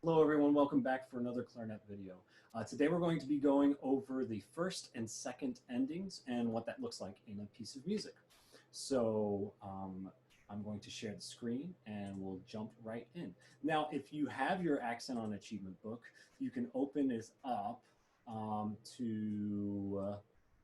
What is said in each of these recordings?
Hello everyone, welcome back for another clarinet video. Today we're going to be going over the first and second endings and what that looks like in a piece of music. So I'm going to share the screen and we'll jump right in. Now if you have your accent on achievement book, you can open this up to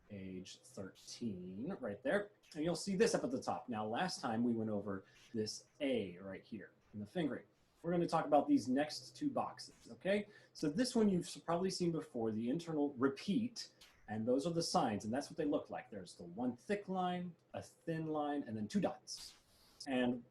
page 13 right there, and you'll see this up at the top. Now last time we went over this A right here in the fingering. We're going to talk about these next two boxes, okay? So this one you've probably seen before, the internal repeat, and those are the signs, and that's what they look like. There's the one thick line, a thin line, and then two dots. And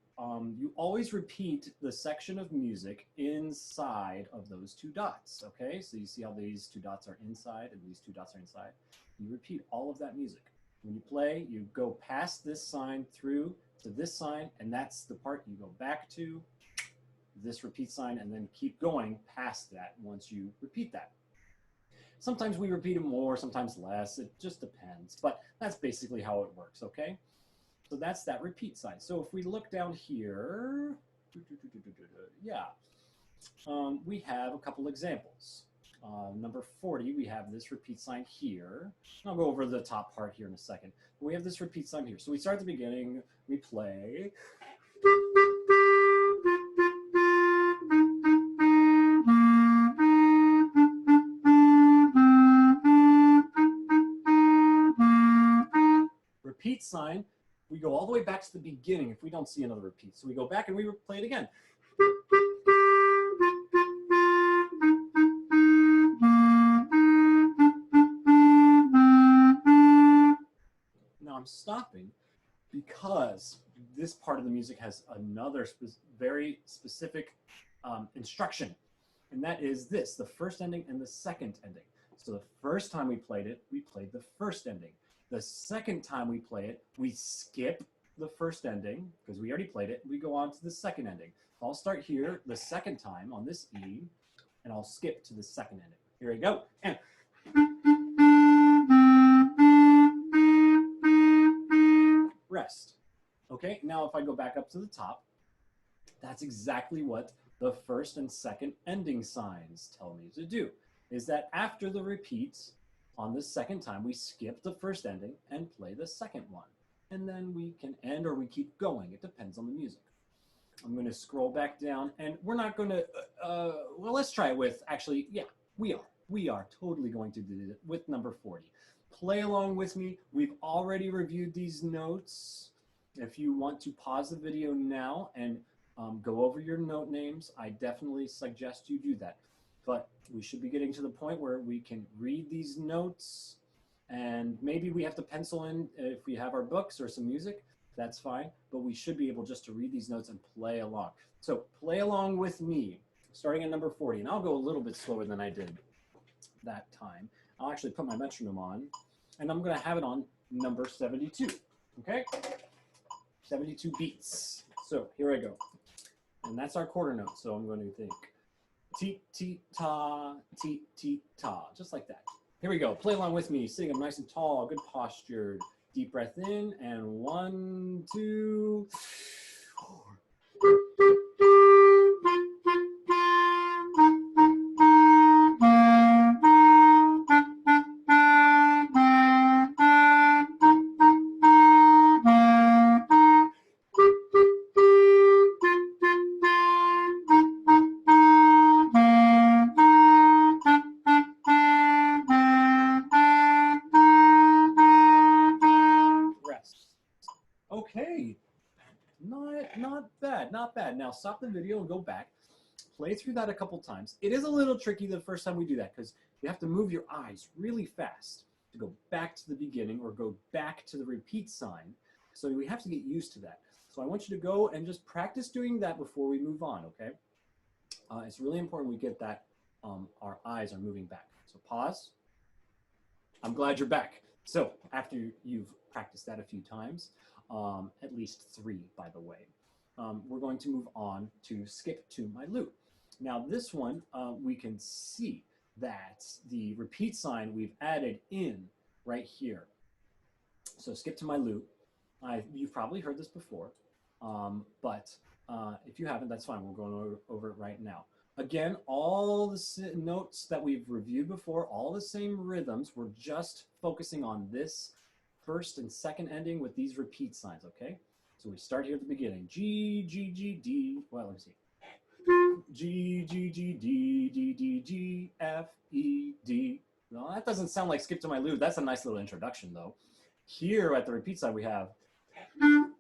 you always repeat the section of music inside of those two dots, okay? So you see how these two dots are inside and these two dots are inside. You repeat all of that music. When you play, you go past this sign through to this sign, and that's the part you go back to, this repeat sign, and then keep going past that once you repeat that. Sometimes we repeat it more, sometimes less. It just depends, but that's basically how it works, okay? So that's that repeat sign. So if we look down here, yeah, we have a couple examples. Number 40, we have this repeat sign here. I'll go over the top part here in a second. But we have this repeat sign here. So we start at the beginning, we play. Repeat sign, we go all the way back to the beginning if we don't see another repeat. So we go back and we play it again. Now I'm stopping because this part of the music has another very specific instruction, and that is this, the first ending and the second ending. So the first time we played it, we played the first ending. The second time we play it, we skip the first ending because we already played it. We go on to the second ending. I'll start here the second time on this E, and I'll skip to the second ending. Here we go. And rest. Okay, now if I go back up to the top, that's exactly what the first and second ending signs tell me to do, is that after the repeats, on the second time, we skip the first ending and play the second one. And then we can end or we keep going. It depends on the music. I'm going to scroll back down, and we're not going to, well, let's try it with, actually, yeah, we are totally going to do it with number 40. Play along with me. We've already reviewed these notes. If you want to pause the video now and go over your note names, I definitely suggest you do that. But we should be getting to the point where we can read these notes, and maybe we have to pencil in if we have our books or some music, that's fine, but we should be able just to read these notes and play along. So play along with me, starting at number 40, and I'll go a little bit slower than I did that time. I'll actually put my metronome on, and I'm gonna have it on number 72, okay? 72 beats. So here I go. And that's our quarter note, so I'm going to think ti ti ta, just like that. Here we go. Play along with me. Sing them nice and tall, good posture. Deep breath in, and 1, 2, 4. Okay, not bad, not bad. Now stop the video and go back. Play through that a couple times. It is a little tricky the first time we do that because you have to move your eyes really fast to go back to the beginning or go back to the repeat sign. So we have to get used to that. So I want you to go and just practice doing that before we move on, okay? It's really important we get that our eyes are moving back. So pause. I'm glad you're back. So after you've practiced that a few times, at least 3, by the way, we're going to move on to skip to my lute. Now this one, we can see that the repeat sign we've added in right here. So skip to my lute. You've probably heard this before, but if you haven't, that's fine. We're going over it right now. Again, all the notes that we've reviewed before, all the same rhythms. We're just focusing on this first and second ending with these repeat signs, okay? So we start here at the beginning. G, G, G, D. Well, let me see. G, G, G, D, D, D, G, F, E, D. No, that doesn't sound like Skip to My Lou. That's a nice little introduction, though. Here at the repeat side, we have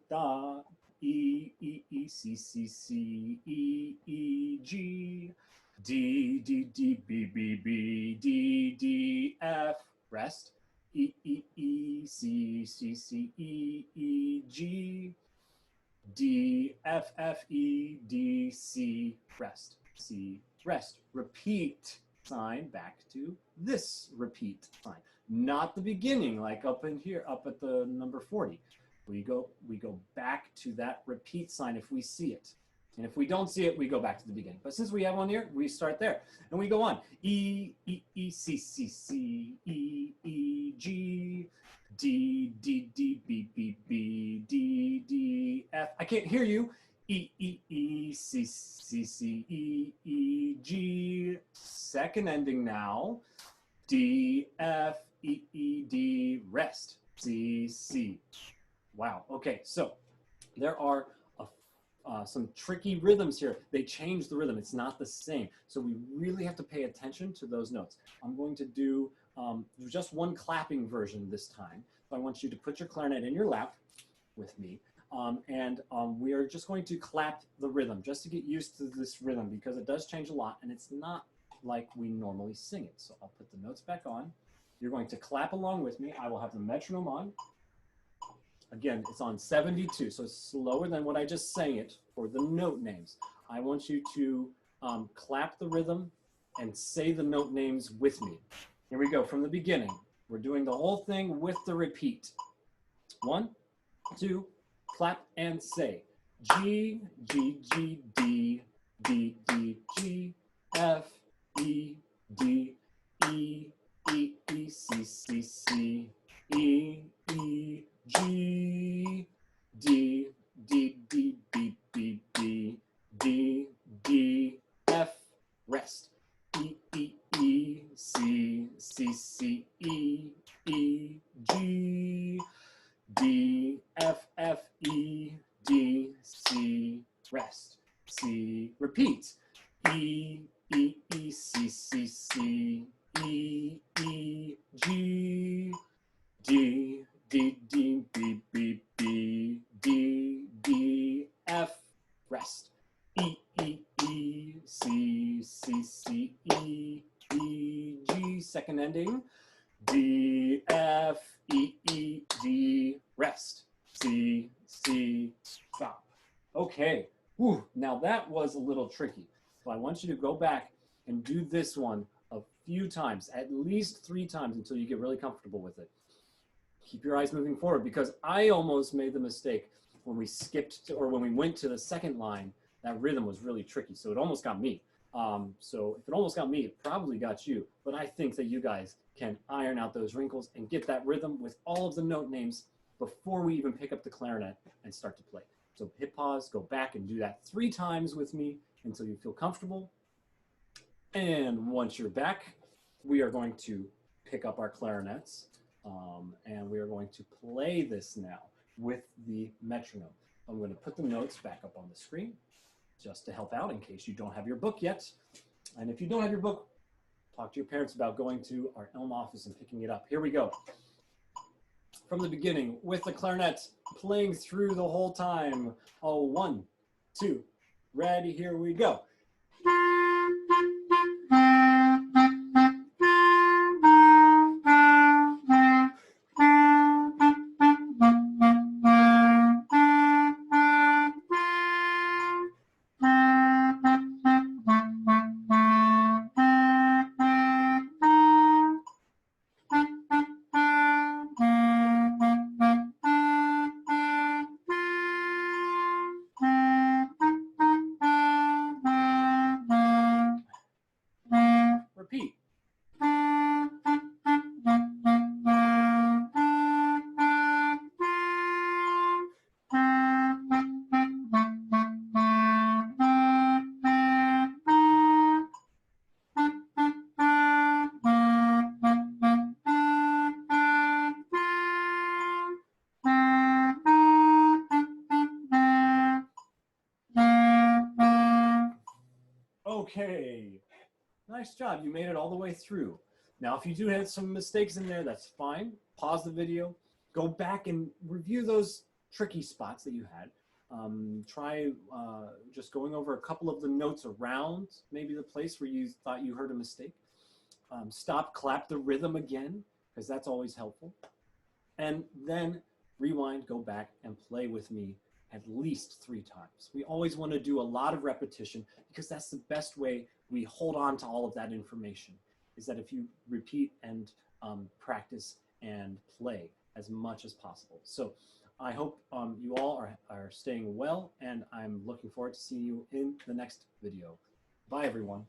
da, E, E, E, C, C, C, E, E, G, D, D, D, B, B, B, D, D, F, rest, E, E, E, C, C, C, E, E, G, D, F, F, E, D, C, rest, C, rest. Repeat sign back to this repeat sign. Not the beginning, like up in here, up at the number 40. We go back to that repeat sign if we see it. And if we don't see it, we go back to the beginning. But since we have one here, we start there. And we go on. E, E, E, C, C, C, E, E, G, D, D, D, B, B, B, D, D, F. I can't hear you. E, E, E, C, C, C, E, E, G. Second ending now. D, F, E, E, D, rest. C, C. Wow. Okay, so there are some tricky rhythms here. They change the rhythm. It's not the same. So we really have to pay attention to those notes. I'm going to do just one clapping version this time. So I want you to put your clarinet in your lap with me. We are just going to clap the rhythm just to get used to this rhythm because it does change a lot and it's not like we normally sing it. So I'll put the notes back on. You're going to clap along with me. I will have the metronome on. Again, it's on 72, so it's slower than what I just sang it for the note names. I want you to clap the rhythm and say the note names with me. Here we go, from the beginning. We're doing the whole thing with the repeat. 1, 2, clap and say. G, G, G, D, D, D, G, F, E, D, E, E, E, C, C, C, E, E, G, D, D, D, B, B, B, D, D, F, rest. E, E, E, C, C, C, E, E, G, D, F, F, E, D, C, rest. C, repeat. E, E, E, C, C, C, E, E, G, D, D, D, B, B, B, D, D, F, rest. E, E, E, C, C, C, E, E, G, second ending. D, F, E, E, D, rest. C, C, stop. Okay, whew, now that was a little tricky. So I want you to go back and do this one a few times, at least 3 times until you get really comfortable with it. Keep your eyes moving forward because I almost made the mistake when we skipped or when we went to the second line. That rhythm was really tricky, so it almost got me. So if it almost got me, it probably got you. But I think that you guys can iron out those wrinkles and get that rhythm with all of the note names before we even pick up the clarinet and start to play. So hit pause, go back and do that 3 times with me until you feel comfortable. And once you're back, we are going to pick up our clarinets and we are going to play this now with the metronome. I'm going to put the notes back up on the screen just to help out in case you don't have your book yet. And if you don't have your book, talk to your parents about going to our Elm office and picking it up. Here we go. From the beginning with the clarinet playing through the whole time. Oh, 1, 2, ready, here we go. Repeat. Okay. Nice job. You made it all the way through. Now, if you do have some mistakes in there, that's fine. Pause the video. Go back and review those tricky spots that you had. Try just going over a couple of the notes around maybe the place where you thought you heard a mistake. Stop, clap the rhythm again, because that's always helpful. And then rewind, go back, and play with me at least 3 times. We always want to do a lot of repetition because that's the best way we hold on to all of that information, is that if you repeat and practice and play as much as possible. So I hope you all are staying well, and I'm looking forward to seeing you in the next video. Bye, everyone.